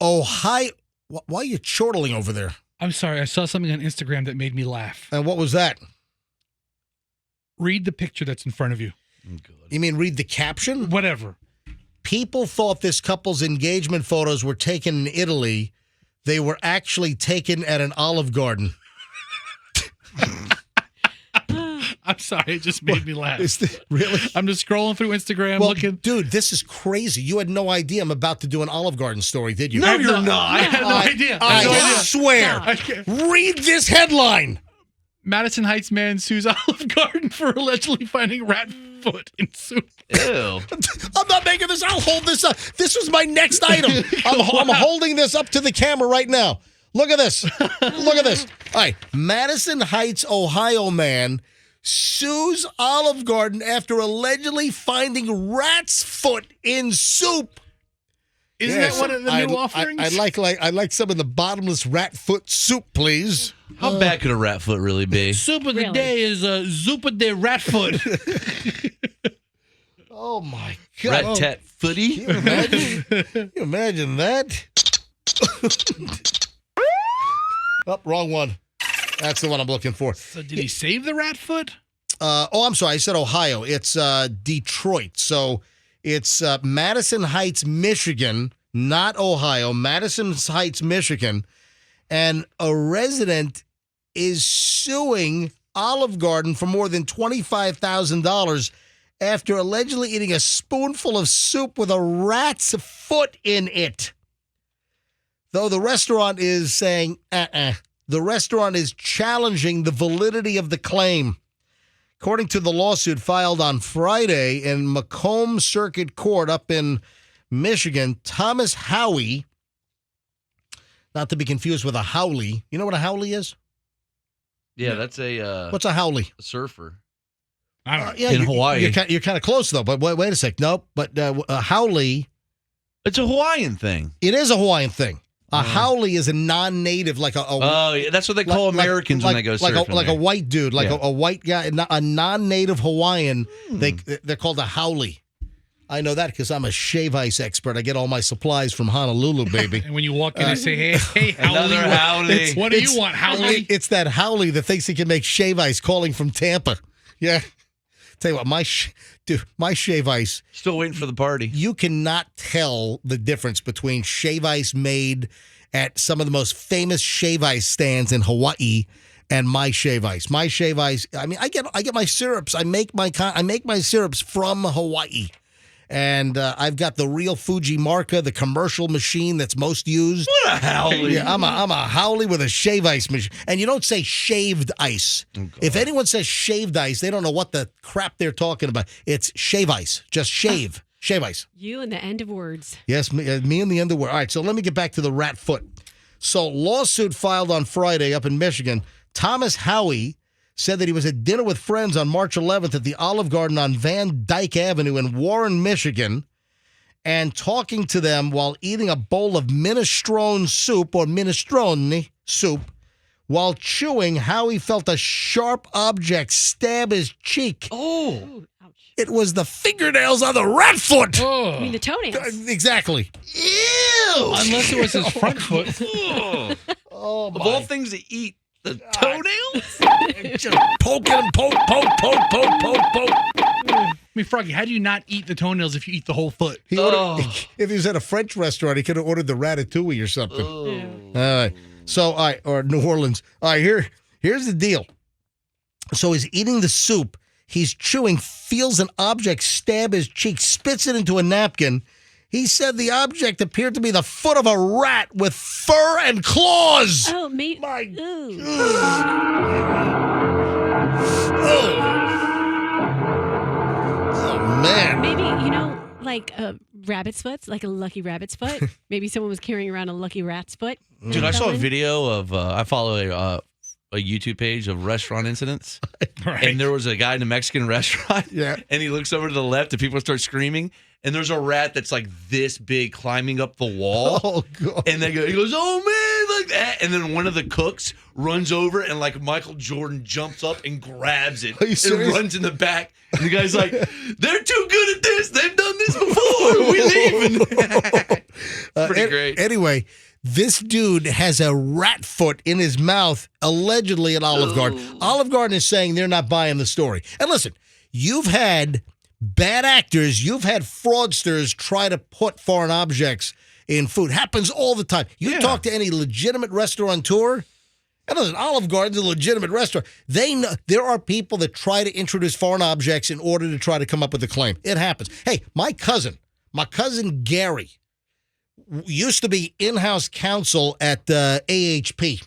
Ohio. Why are you chortling over there? I'm sorry. I saw something on Instagram that made me laugh. And what was that? Read the picture that's in front of you. You mean read the caption? Whatever. People thought this couple's engagement photos were taken in Italy. They were actually taken at an Olive Garden. I'm sorry. It just made me laugh. Really? I'm just scrolling through Instagram looking. Dude, this is crazy. You had no idea I'm about to do an Olive Garden story, did you? No, you're not. I had no idea. I swear. Read this headline. Madison Heights man sues Olive Garden for allegedly finding rat foot in soup. Ew. I'm not making this. I'll hold this up. This was my next item. I'm holding this up to the camera right now. Look at this. Look at this. All right. Madison Heights, Ohio man sues Olive Garden after allegedly finding rat's foot in soup. Isn't that one of the new offerings? I'd like some of the bottomless rat foot soup, please. How bad could a rat foot really be? Soup of the day is Zupa de rat foot. Oh, my God. Rat-tat footy? Can you imagine that? Oh, wrong one. That's the one I'm looking for. So did he save the rat foot? I'm sorry. I said Ohio. It's Detroit. So it's Madison Heights, Michigan, not Ohio. Madison Heights, Michigan. And a resident is suing Olive Garden for more than $25,000 after allegedly eating a spoonful of soup with a rat's foot in it. Though the restaurant is saying, the restaurant is challenging the validity of the claim. According to the lawsuit filed on Friday in Macomb Circuit Court up in Michigan, Thomas Howey, not to be confused with a howley. You know what a howley is? Yeah, that's a... What's a howley? A surfer. I don't know. Yeah, in Hawaii. You're kind of close, though. But wait a sec. Nope. But a howley... It's a Hawaiian thing. It is a Hawaiian thing. A howley is a non-native, like a oh, yeah, that's what they call Americans when they go surfing. Like a white dude, like a white guy, a non-native Hawaiian. They're called a howley. I know that because I'm a shave ice expert. I get all my supplies from Honolulu, baby. And when you walk in and say, hey, Howley, another Howley. What do you want, Howley? It's that howley that thinks he can make shave ice calling from Tampa. Yeah. Tell you what, my shave ice. Still waiting for the party. You cannot tell the difference between shave ice made at some of the most famous shave ice stands in Hawaii and my shave ice. My shave ice. I mean, I get my syrups. I make my syrups from Hawaii. And I've got the real Fuji Marca, the commercial machine that's most used. What a howley. Yeah, I'm a howley with a shave ice machine. And you don't say shaved ice. Oh, if anyone says shaved ice, they don't know what the crap they're talking about. It's shave ice. Just shave. Shave ice. You and the end of words. Yes, me and the end of words. All right, so let me get back to the rat foot. So lawsuit filed on Friday up in Michigan. Thomas Howey said that he was at dinner with friends on March 11th at the Olive Garden on Van Dyke Avenue in Warren, Michigan, and talking to them while eating a bowl of minestrone soup or minestrone soup. While chewing, Howie felt a sharp object stab his cheek. Oh, ouch. It was the fingernails on the rat foot. Oh. I mean, the toenails. Exactly. Ew! Unless it was his front foot. Oh, of all things to eat, the toenails? Just poking and poke. I mean, Froggy, how do you not eat the toenails if you eat the whole foot? If he was at a French restaurant, he could have ordered the ratatouille or something. All right. So, all right, or New Orleans. All right, here's the deal. So he's eating the soup. He's chewing, feels an object stab his cheek, spits it into a napkin. He said the object appeared to be the foot of a rat with fur and claws. Oh, me. My. Ooh. Oh, man. Maybe, like rabbit's foot, like a lucky rabbit's foot. Maybe someone was carrying around a lucky rat's foot. Dude, I saw a video of, I follow a YouTube page of restaurant incidents. Right. And there was a guy in a Mexican restaurant. Yeah. And he looks over to the left and people start screaming. And there's a rat that's like this big climbing up the wall. Oh, God. And he goes, oh, man, like that. And then one of the cooks runs over and like Michael Jordan jumps up and grabs it Are you serious? and runs in the back. And the guy's like, they're too good at this. They've done this before. We leaving. pretty great. Anyway, this dude has a rat foot in his mouth, allegedly at Olive Garden. Olive Garden is saying they're not buying the story. And listen, you've had bad actors, you've had fraudsters try to put foreign objects in food. Happens all the time. You talk to any legitimate restaurateur, and listen, Olive Garden's a legitimate restaurant. They know there are people that try to introduce foreign objects in order to try to come up with a claim. It happens. Hey, my cousin Gary, used to be in-house counsel at AHP.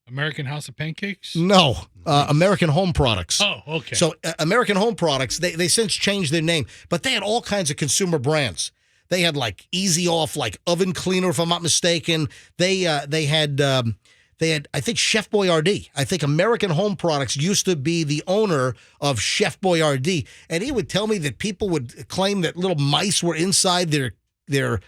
American House of Pancakes? No, American Home Products. Oh, okay. So American Home Products, they since changed their name, but they had all kinds of consumer brands. They had like Easy Off, like oven cleaner, if I'm not mistaken. They had I think Chef Boyardee. I think American Home Products used to be the owner of Chef Boyardee, and he would tell me that people would claim that little mice were inside their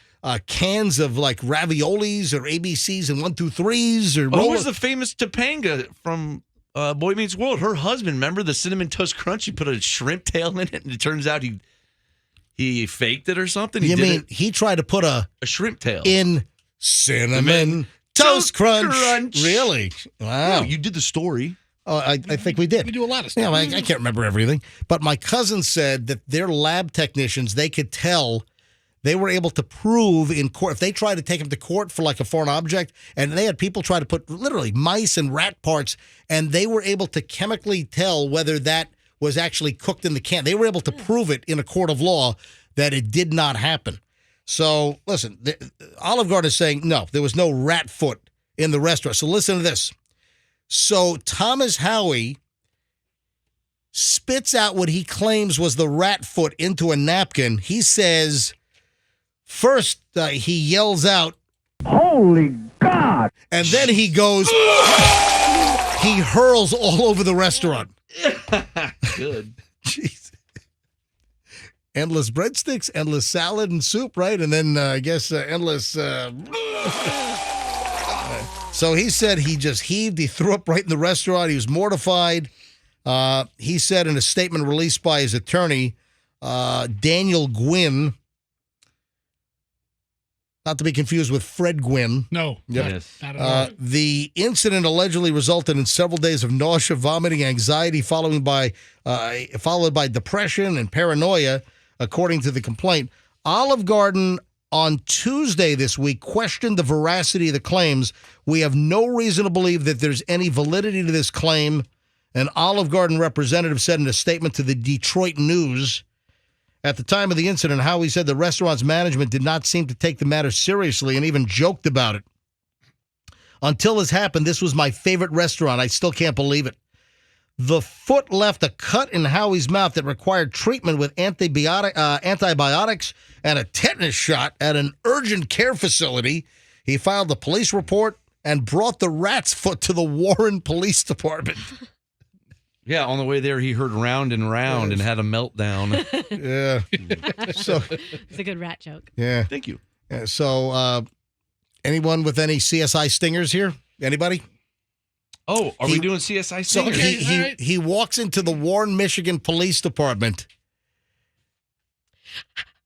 cans of like raviolis or ABCs and 1, 2, 3s or. Who was the famous Topanga from Boy Meets World? Her husband, remember the Cinnamon Toast Crunch? He put a shrimp tail in it, and it turns out he faked it or something. He tried to put a shrimp tail in Cinnamon Toast Crunch. Really? Wow. No, you did the story. Oh, I think we did. We do a lot of stuff. Yeah, I can't remember everything. But my cousin said that their lab technicians, they could tell, they were able to prove in court, if they tried to take him to court for like a foreign object, and they had people try to put literally mice and rat parts, and they were able to chemically tell whether that was actually cooked in the can. They were able to prove it in a court of law that it did not happen. So, listen, Olive Garden is saying, no, there was no rat foot in the restaurant. So listen to this. So Thomas Howie spits out what he claims was the rat foot into a napkin. He says, first he yells out, "Holy God!" And then he goes, he hurls all over the restaurant. Good. Jeez. Endless breadsticks, endless salad and soup, right? And then I guess endless. So he said he just heaved. He threw up right in the restaurant. He was mortified. He said in a statement released by his attorney, Daniel Gwynn, not to be confused with Fred Gwynn. No. Yep. Yes. Not at all. The incident allegedly resulted in several days of nausea, vomiting, anxiety, followed by depression and paranoia, according to the complaint. Olive Garden on Tuesday this week questioned the veracity of the claims. We have no reason to believe that there's any validity to this claim, an Olive Garden representative said in a statement to the Detroit News. At the time of the incident, Howie said the restaurant's management did not seem to take the matter seriously and even joked about it. Until this happened, this was my favorite restaurant. I still can't believe it. The foot left a cut in Howie's mouth that required treatment with antibiotics and a tetanus shot at an urgent care facility. He filed a police report and brought the rat's foot to the Warren Police Department. Yeah, on the way there, he heard round and round and had a meltdown. Yeah. So It's a good rat joke. yeah. Thank you. Yeah, so anyone with any CSI stingers here? Anybody? Oh, are we doing CSI So singers? he walks into the Warren, Michigan Police Department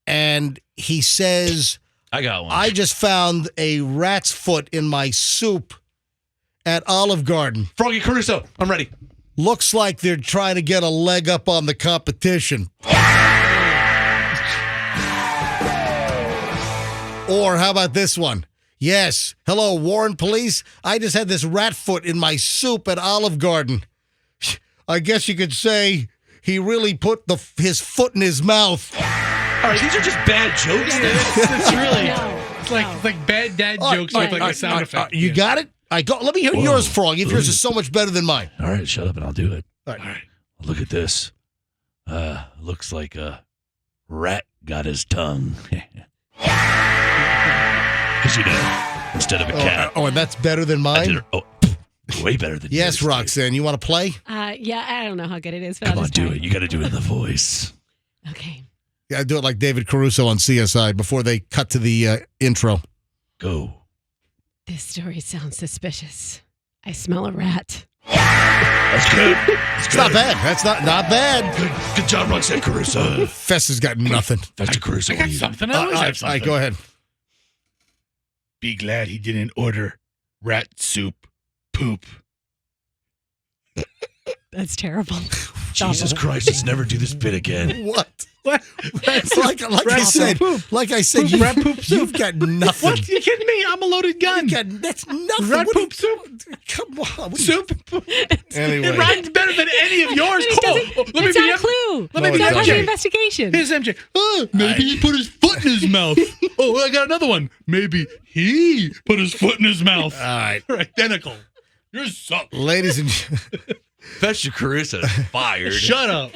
and he says, I got one. I just found a rat's foot in my soup at Olive Garden. Froggy Caruso, I'm ready. Looks like they're trying to get a leg up on the competition. Or how about this one? Yes. Hello, Warren Police. I just had this rat foot in my soup at Olive Garden. I guess you could say he really put his foot in his mouth. All right, these are just bad jokes. It's really. No. It's like bad dad All right, jokes all with right, like all a right, sound all right, effect. You Yeah. got it? Let me hear yours, Froggy, if yours is so much better than mine. All right, shut up and I'll do it. All right. All right. Look at this. Looks like a rat got his tongue. Because, instead of a cat. And that's better than I did mine? way better than Yes, yours, dude. Roxanne. You want to play? Yeah, I don't know how good it is, but Come I'll on, just do try. it. You got to do it in the voice. Okay. Yeah, do it like David Caruso on CSI before they cut to the intro. Go. This story sounds suspicious. I smell a rat. That's good. It's not bad. That's not bad. Good job, Roxanne Caruso. Festa's got nothing. Festa Caruso. I got something. I always all have right, something. go ahead. Be glad he didn't order rat soup poop. That's terrible. Jesus Christ, let's never do this bit again. What? What? Like I said, Rat poop soup. you've got nothing. What? You kidding me? I'm a loaded gun. That's nothing. Rat What poop do you- soup. Come on. Soup. Anyway. It rhymes better than any of yours. It Come on. doesn't- Let me it's be not a clue. Let me No, be it It's not part of the MJ. investigation. Here's MJ. Maybe he put his foot in his mouth. Oh, I got another one. Maybe he put his foot in his mouth. All right. They're identical. You're suck. Ladies and Festa Caruso fired. Shut up.